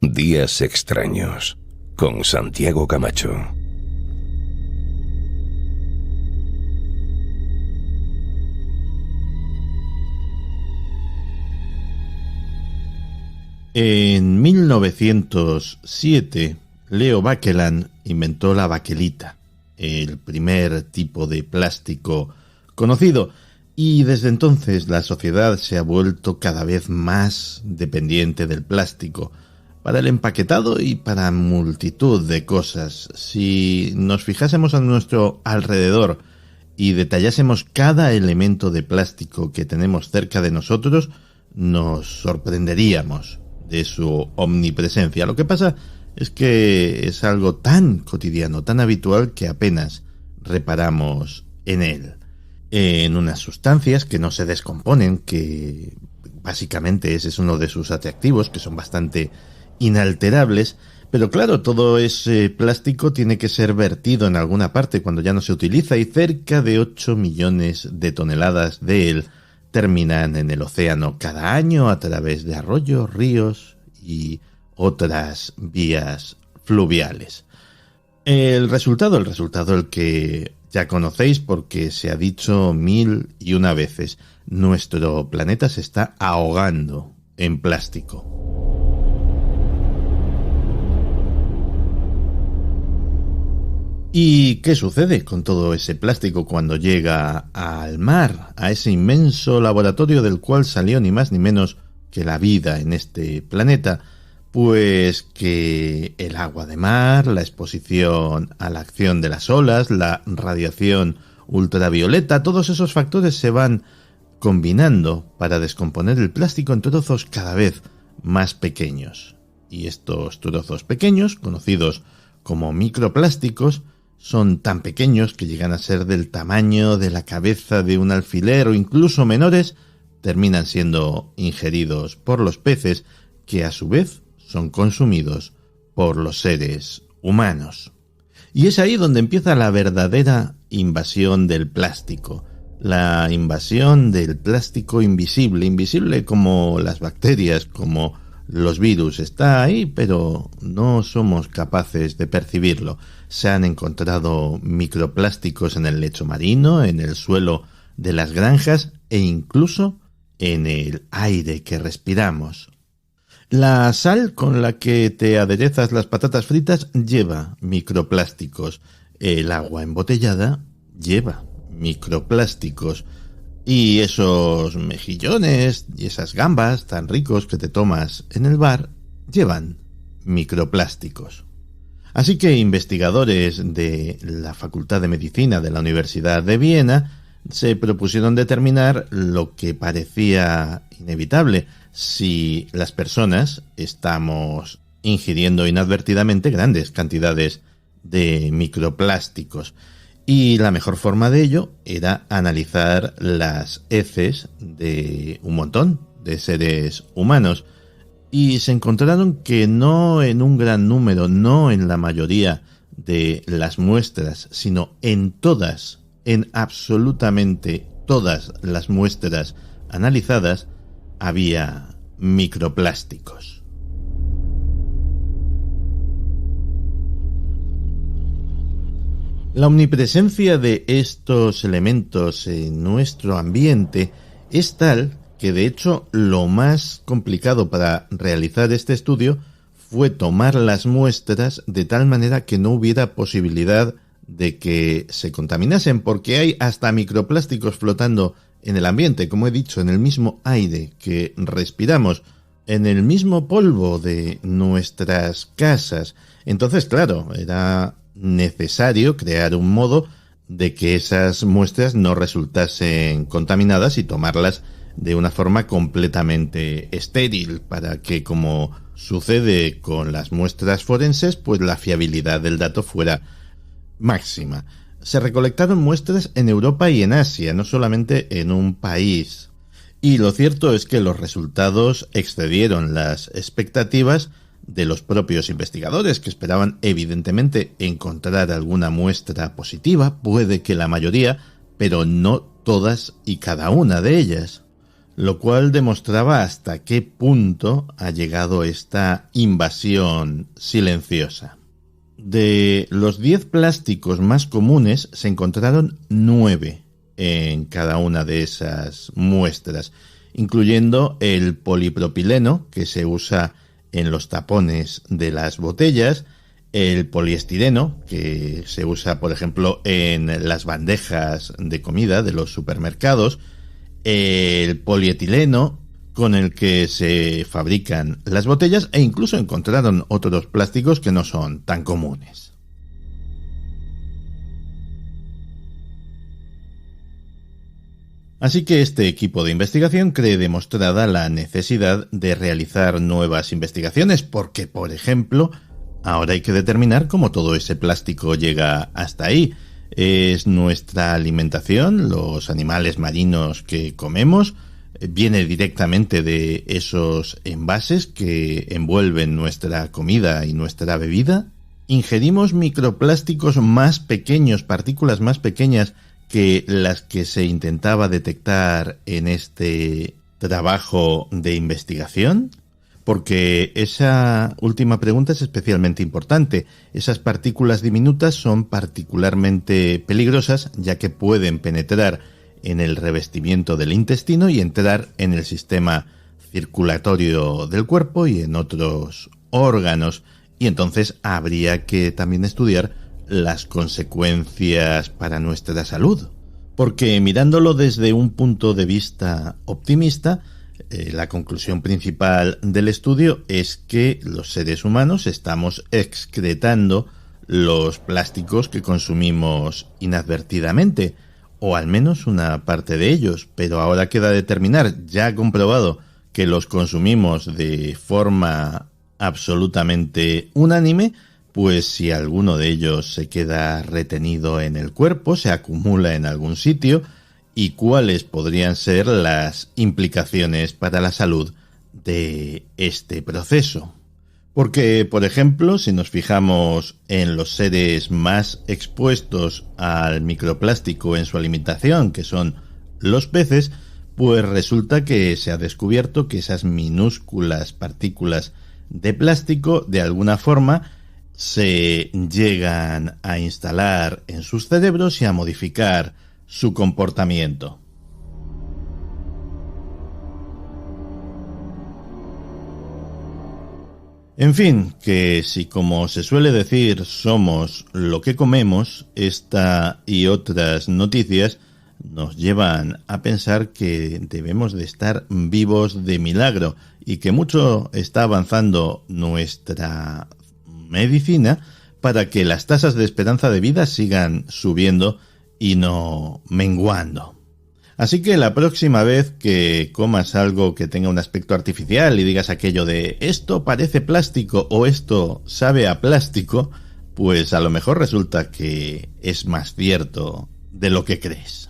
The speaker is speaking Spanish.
Días extraños con Santiago Camacho. En 1907, Leo Baekeland inventó la baquelita, el primer tipo de plástico conocido, y desde entonces la sociedad se ha vuelto cada vez más dependiente del plástico, para el empaquetado y para multitud de cosas. Si nos fijásemos a nuestro alrededor y detallásemos cada elemento de plástico que tenemos cerca de nosotros, nos sorprenderíamos de su omnipresencia. Lo que pasa es que es algo tan cotidiano, tan habitual, que apenas reparamos en él. En unas sustancias que no se descomponen, que básicamente ese es uno de sus atractivos, que son bastante inalterables, pero claro, todo ese plástico tiene que ser vertido en alguna parte cuando ya no se utiliza, y cerca de 8 millones de toneladas de él terminan en el océano cada año a través de arroyos, ríos y otras vías fluviales. El resultado el que ya conocéis porque se ha dicho 1001 veces: nuestro planeta se está ahogando en plástico. ¿Y qué sucede con todo ese plástico cuando llega al mar, a ese inmenso laboratorio del cual salió ni más ni menos que la vida en este planeta? Pues que el agua de mar, la exposición a la acción de las olas, la radiación ultravioleta, todos esos factores se van combinando para descomponer el plástico en trozos cada vez más pequeños. Y estos trozos pequeños, conocidos como microplásticos, son tan pequeños que llegan a ser del tamaño de la cabeza de un alfiler o incluso menores, terminan siendo ingeridos por los peces, que a su vez son consumidos por los seres humanos. Y es ahí donde empieza la verdadera invasión del plástico, la invasión del plástico invisible como las bacterias, como los virus. Está ahí, pero no somos capaces de percibirlo. Se han encontrado microplásticos en el lecho marino, en el suelo de las granjas e incluso en el aire que respiramos. La sal con la que te aderezas las patatas fritas lleva microplásticos. El agua embotellada lleva microplásticos. Y esos mejillones y esas gambas tan ricos que te tomas en el bar llevan microplásticos. Así que investigadores de la Facultad de Medicina de la Universidad de Viena se propusieron determinar lo que parecía inevitable: si las personas estamos ingiriendo inadvertidamente grandes cantidades de microplásticos. Y la mejor forma de ello era analizar las heces de un montón de seres humanos. Y se encontraron que no en un gran número, no en la mayoría de las muestras, sino en todas, en absolutamente todas las muestras analizadas, había microplásticos. La omnipresencia de estos elementos en nuestro ambiente es tal que, de hecho, lo más complicado para realizar este estudio fue tomar las muestras de tal manera que no hubiera posibilidad de que se contaminasen, porque hay hasta microplásticos flotando en el ambiente, como he dicho, en el mismo aire que respiramos, en el mismo polvo de nuestras casas. Entonces, claro, era necesario crear un modo de que esas muestras no resultasen contaminadas y tomarlas de una forma completamente estéril, para que, como sucede con las muestras forenses, pues la fiabilidad del dato fuera máxima. Se recolectaron muestras en Europa y en Asia, no solamente en un país. Y lo cierto es que los resultados excedieron las expectativas de los propios investigadores, que esperaban evidentemente encontrar alguna muestra positiva, puede que la mayoría, pero no todas y cada una de ellas. lo cual demostraba hasta qué punto ha llegado esta invasión silenciosa. De los 10 plásticos más comunes se encontraron 9 en cada una de esas muestras, incluyendo el polipropileno, que se usa en los tapones de las botellas, el poliestireno, que se usa, por ejemplo, en las bandejas de comida de los supermercados, el polietileno, con el que se fabrican las botellas, e incluso encontraron otros plásticos que no son tan comunes. Así que este equipo de investigación cree demostrada la necesidad de realizar nuevas investigaciones porque, por ejemplo, ahora hay que determinar cómo todo ese plástico llega hasta ahí. ¿Es nuestra alimentación, los animales marinos que comemos? ¿Viene directamente de esos envases que envuelven nuestra comida y nuestra bebida? ¿Ingerimos microplásticos más pequeños, partículas más pequeñas que las que se intentaba detectar en este trabajo de investigación? Porque esa última pregunta es especialmente importante. Esas partículas diminutas son particularmente peligrosas, ya que pueden penetrar en el revestimiento del intestino y entrar en el sistema circulatorio del cuerpo y en otros órganos. Y entonces habría que también estudiar las consecuencias para nuestra salud. Porque mirándolo desde un punto de vista optimista, la conclusión principal del estudio es que los seres humanos estamos excretando los plásticos que consumimos inadvertidamente, o al menos una parte de ellos, pero ahora queda determinar, ya comprobado, que los consumimos de forma absolutamente unánime, pues si alguno de ellos se queda retenido en el cuerpo, se acumula en algún sitio, y cuáles podrían ser las implicaciones para la salud de este proceso. Porque, por ejemplo, si nos fijamos en los seres más expuestos al microplástico en su alimentación, que son los peces, pues resulta que se ha descubierto que esas minúsculas partículas de plástico, de alguna forma, se llegan a instalar en sus cerebros y a modificar su comportamiento. En fin, que si, como se suele decir, somos lo que comemos, esta y otras noticias nos llevan a pensar que debemos de estar vivos de milagro y que mucho está avanzando nuestra medicina para que las tasas de esperanza de vida sigan subiendo y no menguando. Así que la próxima vez que comas algo que tenga un aspecto artificial y digas aquello de esto parece plástico o esto sabe a plástico, pues a lo mejor resulta que es más cierto de lo que crees.